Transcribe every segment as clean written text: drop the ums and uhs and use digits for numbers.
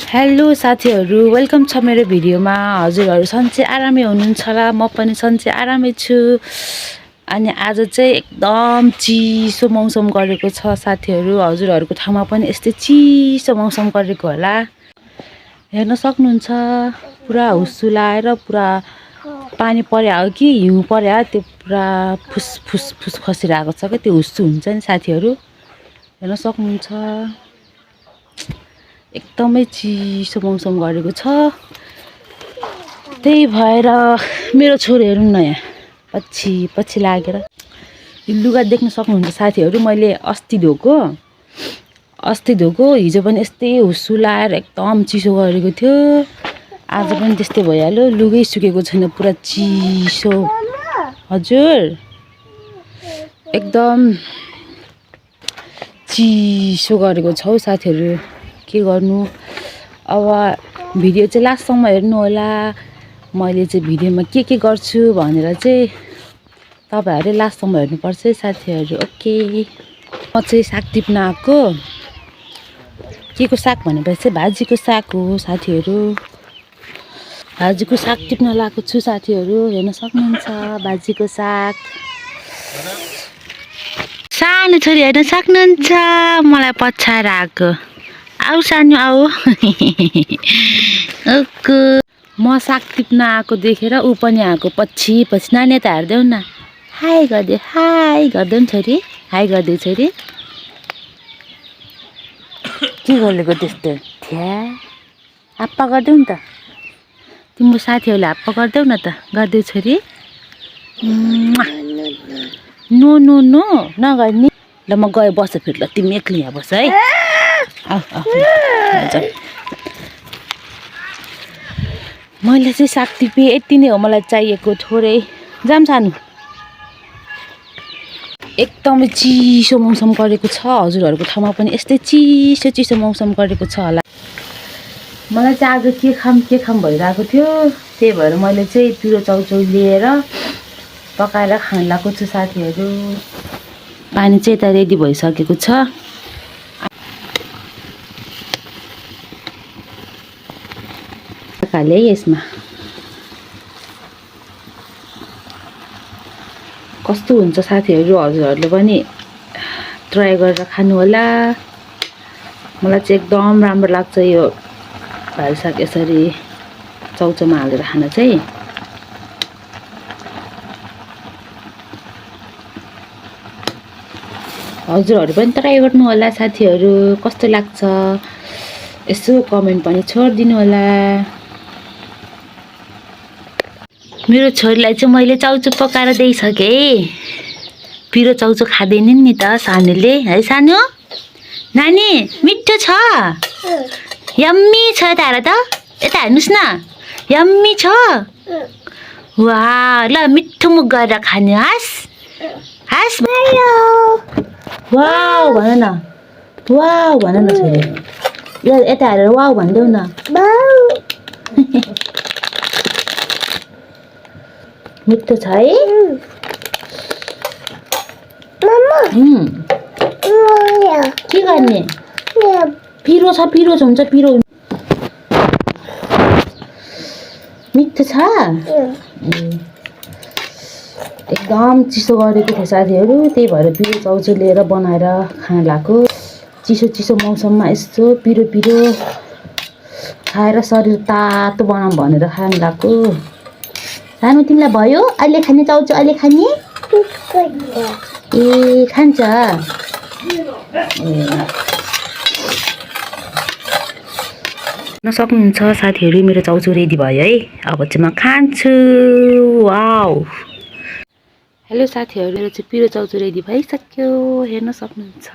Hello साथीहरु, welcome छ मेरो भिडियोमा। हजुरहरु सन्चै आरामै हुनुहुन्छ होला? म पनि सन्चै आरामै छु। अनि आज चाहिँ एकदम चिसो मौसम गरेको छ साथीहरु। हजुरहरुको ठाउँमा पनि यस्तै चिसो मौसम गरेको होला। हेर्न सक्नुहुन्छ, पुरा हुस्सु लाएर पुरा पानी पर्या हो कि हिउँ पर्या, त्यो पुरा फुस खसिरहेको छ के, त्यो हुस्सु हुन्छ नि साथीहरु। हेर्न सक्नुहुन्छ, एकदमै चिसो मौसम गरेको छ। त्यही भएर मेरो छोरो हेर्नु न यहाँ पछि लागेर यो लुगा देख्न सक्नुहुन्छ साथीहरु। मैले अस्ति धोको हिजो पनि यस्तै हुस्सु लाएर एकदम चिसो गरेको थियो। आज पनि त्यस्तै भइहाल्यो, लुगै सुकेको छैन, पुरा चिसो। हजुर, एकदम चिसो गरेको छ हौ साथीहरु। के गर्नु अब, भिडियो चाहिँ लास्टसम्म हेर्नु होला। मैले चाहिँ भिडियोमा के गर्छु भनेर चाहिँ तपाईहरुले लास्टसम्म हेर्नुपर्छ है साथीहरु। ओके, म चाहिँ साग टिप्न आएको। के को साग भनेपछि भाजीको साग हो साथीहरु। भाजीको साग टिप्न लागेको छु साथीहरु। हेर्न सक्नुहुन्छ, भाजीको साग। सानो छोरी हेर्न सक्नुहुन्छ, मलाई पछाएर आएको। आऊ सानो आऊ। ओके, म साग टिप्न आएको देखेर ऊ पनि आएको पछि। नानी त हेर्देऊ न, हाई गरिदेऊ, हाई गरिदेऊ नि छोरी, हाई गरिदेऊ छोरी। के गरेको त्यस्तो? थ्या, हाप्पा गरिदेऊ नि त, तिम्रो साथीहरूले हाप्पा गरिदेऊ न त, गरिदेऊ छोरी। नो नो नो नगर्ने। ल म गएँ बस फेरि। ल तिमी एक्लै यहाँ बस है। मैले चाहिँ साग टिपेँ, यति नै हो मलाई चाहिएको। थोरै जाम सानो। एकदमै चिसो मौसम गरेको छ। हजुरहरूको ठाउँमा पनि यस्तै चिसो मौसम गरेको छ होला। मलाई चाहिँ आज के खाम भइरहेको थियो। त्यही भएर मैले चाहिँ पिरो चाउचाउ लिएर पकाएर खान लागेको छु साथीहरू। पानी चाहिँ यता रेडी भइसकेको छ। हाले यसमा कस्तो हुन्छ साथीहरू, हजुरहरूले पनि ट्राई गरेर खानु होला। मलाई चाहिँ एकदम राम्रो लाग्छ यो भारी साग यसरी चाउचाउमा हालेर खान चाहिँ। हजुरहरू पनि ट्राई गर्नु होला साथीहरू। कस्तो लाग्छ यसो कमेन्ट पनि छोडिदिनु होला। मेरो छोरीलाई चाहिँ मैले चाउचाउ पकाएर दिइसकेँ। पिरो चाउचाउ खाँदैन नि त सानोले, है सानो? नानी मिठो छ, यम्मी छ त। हेर त, यता हेर्नुहोस् न, यम्मी छ। वाह, ल मिठो मुख गरेर खाने हस्। वाउ भन न, वाउ भन न छोरी। यता हेरेर वाउ भनिदेऊ न। मिठो छ है? के गर्ने? पिरो छ हुन्छ, पिरो मिठो छ। एकदम चिसो गरेको थियो साथीहरू, त्यही भएर पिरो चाउचाउ लिएर बनाएर खान लागेको। चिसो मौसममा यस्तो पिरो खाएर शरीर तातो बनाऊँ भनेर खान लागेको। सानो तिमीलाई भयो अहिले खाने चाउचाउ? अहिले खाने? ए खान्छ। सक्नुहुन्छ साथीहरू, मेरो चाउचाउ रेडी भयो है। अब चाहिँ म खान्छु। वाउ, हेलो साथीहरू, मेरो चाहिँ पिरो चाउचाउ रेडी भइसक्यो। हेर्न सक्नुहुन्छ।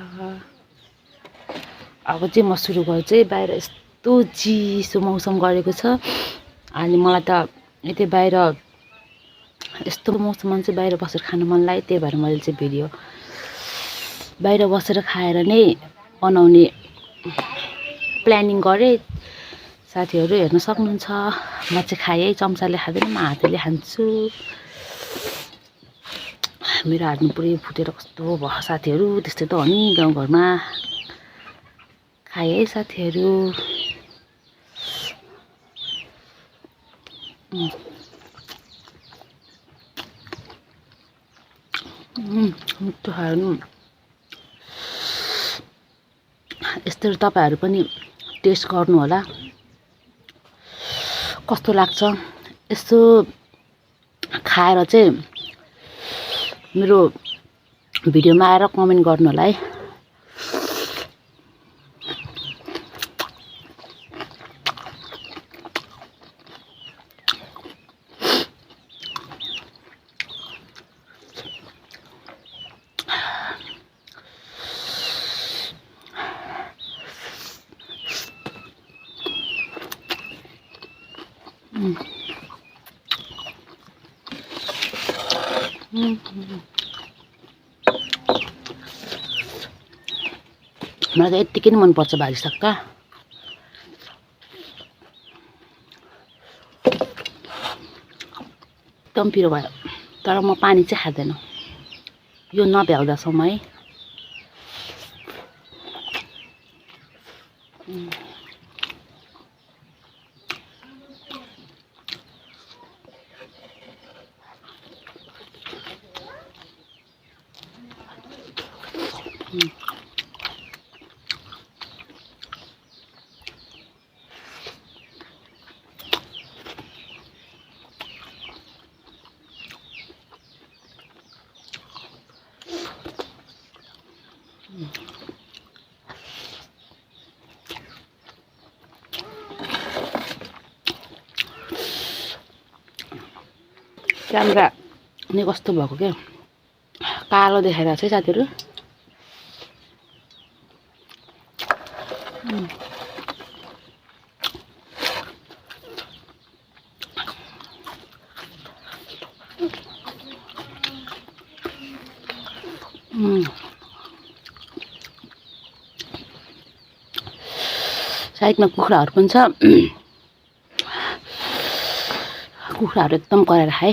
अब चाहिँ म सुरु गर्छु है। बाहिर यस्तो चिसो मौसम गरेको छ। अनि मलाई त यतै बाहिर यस्तो मौसममा चाहिँ बाहिर बसेर खानु मन लाग्यो। त्यही भएर मैले चाहिँ भिडियो बाहिर बसेर खाएर नै बनाउने प्लानिङ गरेँ साथीहरू। हेर्न सक्नुहुन्छ, म चाहिँ खाएँ है, चम्चाले खाँदैन, म हातले खान्छु। मेरो हात पुरै फुटेर कस्तो भयो साथीहरू। त्यस्तै त हो नि गाउँघरमा। खाएँ है साथीहरू। मिठो खानु यस्तै तपाईहरु पनि टेस्ट गर्नु होला कस्तो लाग्छ यसो खाएर चाहिँ मेरो भिडियोमा आएर कमेन्ट गर्नु होला है मलाई त यत्तिकै नै मनपर्छ भाजी सक्का एकदम पिरो भयो तर म पानी चाहिँ खाँदैन यो नभ्याउँदासम्म है क्यामेरा नि कस्तो भएको के कालो देखाइरहेको छ है साथीहरु साइडमा कुखुराहरु पनि छ कुखुराहरु एकदम कराएर खाए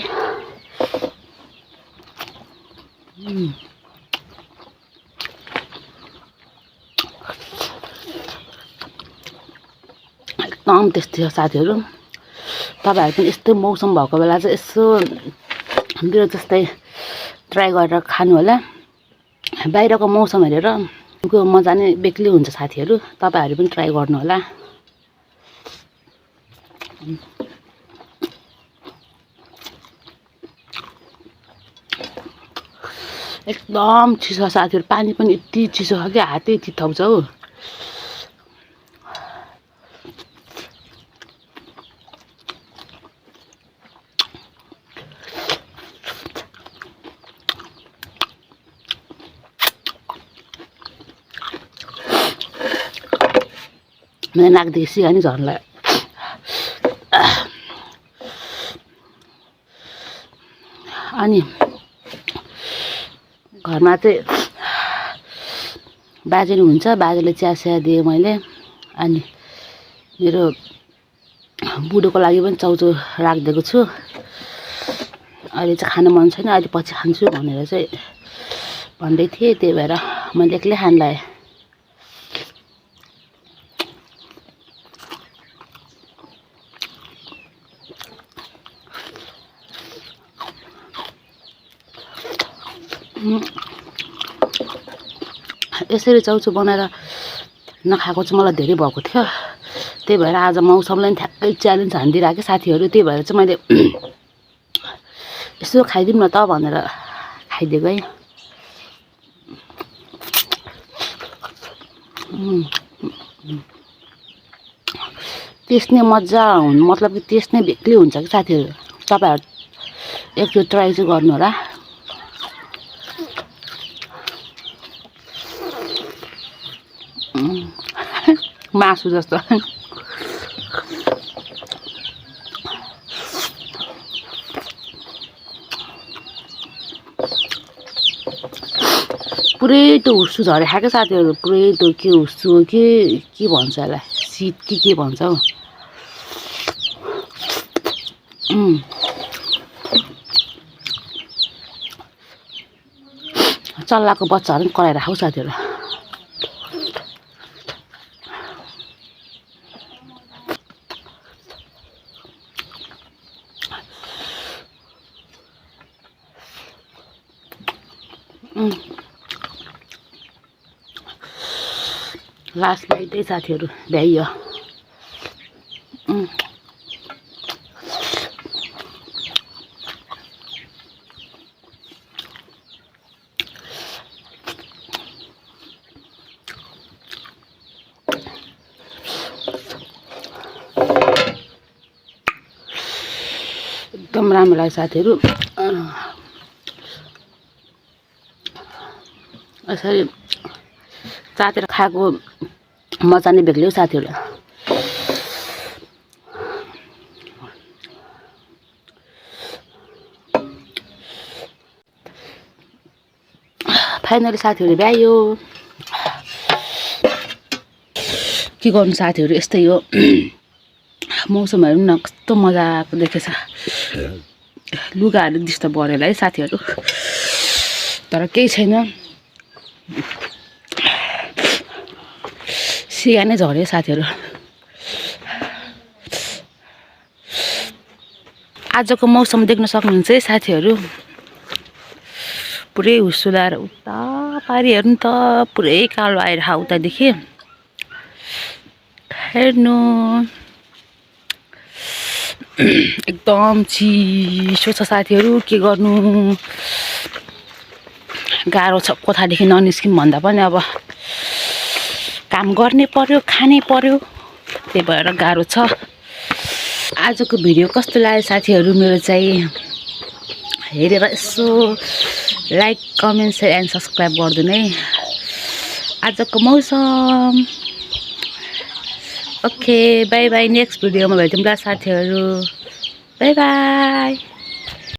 एकदम टेस्टी छ साथीहरु तपाईहरु पनि यस्तो मौसम भएको बेला चाहिँ यसो मेरो जस्तै ट्राई गरेर खानु होला बाहिरको मौसम हेरेर को मजा नै बेग्लै हुन्छ साथीहरु तपाईहरु पनि ट्राई गर्नु होला एकदम चिसो साथीहरु पानी पनि यति चिसो छ कि हातै चिताउँछ हौ मेरो नाकदेखि सिया नि झर्न लाग्यो अनि घरमा चाहिँ बाजे हुनुहुन्छ बाजेले चिया स्या दिए मैले अनि मेरो बुढोको लागि पनि चाउचाउ राखिदिएको छु अहिले चाहिँ खान मन छैन अहिले पछि खान्छु भनेर चाहिँ भन्दै थिए त्यही भएर मैले एक्लै खान लाए यसरी चाउचाउ बनाएर नखाएको चाहिँ मलाई धेरै भएको थियो त्यही भएर आज मौसमलाई ठ्याक्कै च्यालेन्ज हान्दिराखेँ साथीहरु त्यही भएर चाहिँ मैले यसो खाइदिउँ न त भनेर खाइदिएको है टेस्ट नै मजा हुनु मतलब कि टेस्ट नै बेग्लै हुन्छ कि साथीहरु तपाईहरु एकचोटि ट्राई चाहिँ गर्नु होला मासु जस्तो पुरै त्यो हुस्सु झरे खाएको साथीहरु पुरै त्यो के हुस्सु के भन्छ यसलाई शीत के भन्छ हौ चल्लाको बच्चाहरु पनि कराएर खाऊ साथीहरु लास्टमा यतै साथीहरू भ्याइयो एकदम राम्रो लाग्यो साथीहरू यसरी चाटेर खाएको मजा नै बेग्लै हो साथीहरू फाइनली साथीहरू भ्यायो के गर्नु साथीहरू यस्तै हो मौसमहरू न कस्तो मजाको देखेछ लुगाहरू डिस्टर्ब गरेर है साथीहरू तर केही छैन सिया नै झऱ्यो साथीहरू आजको मौसम देख्न सक्नुहुन्छ है साथीहरू पुरै हुस्सुलाएर उता पारि हेर्नु त पुरै कालो आएर उतादेखि हेर्नु एकदम चिसो छ साथीहरू के गर्नु गाह्रो छ कोठादेखि ननिस्किनु भन्दा पनि अब काम गर्ने पर्यो खाने पर्यो त्यही भएर गाह्रो छ आजको भिडियो कस्तो लाग्यो साथीहरू मेरो चाहिँ हेरेर यसो like comment share and subscribe गरिदिनु है आजको मौसम ओके बाई बाई नेक्स्ट भिडियोमा भेटौँला साथीहरू बाई बाई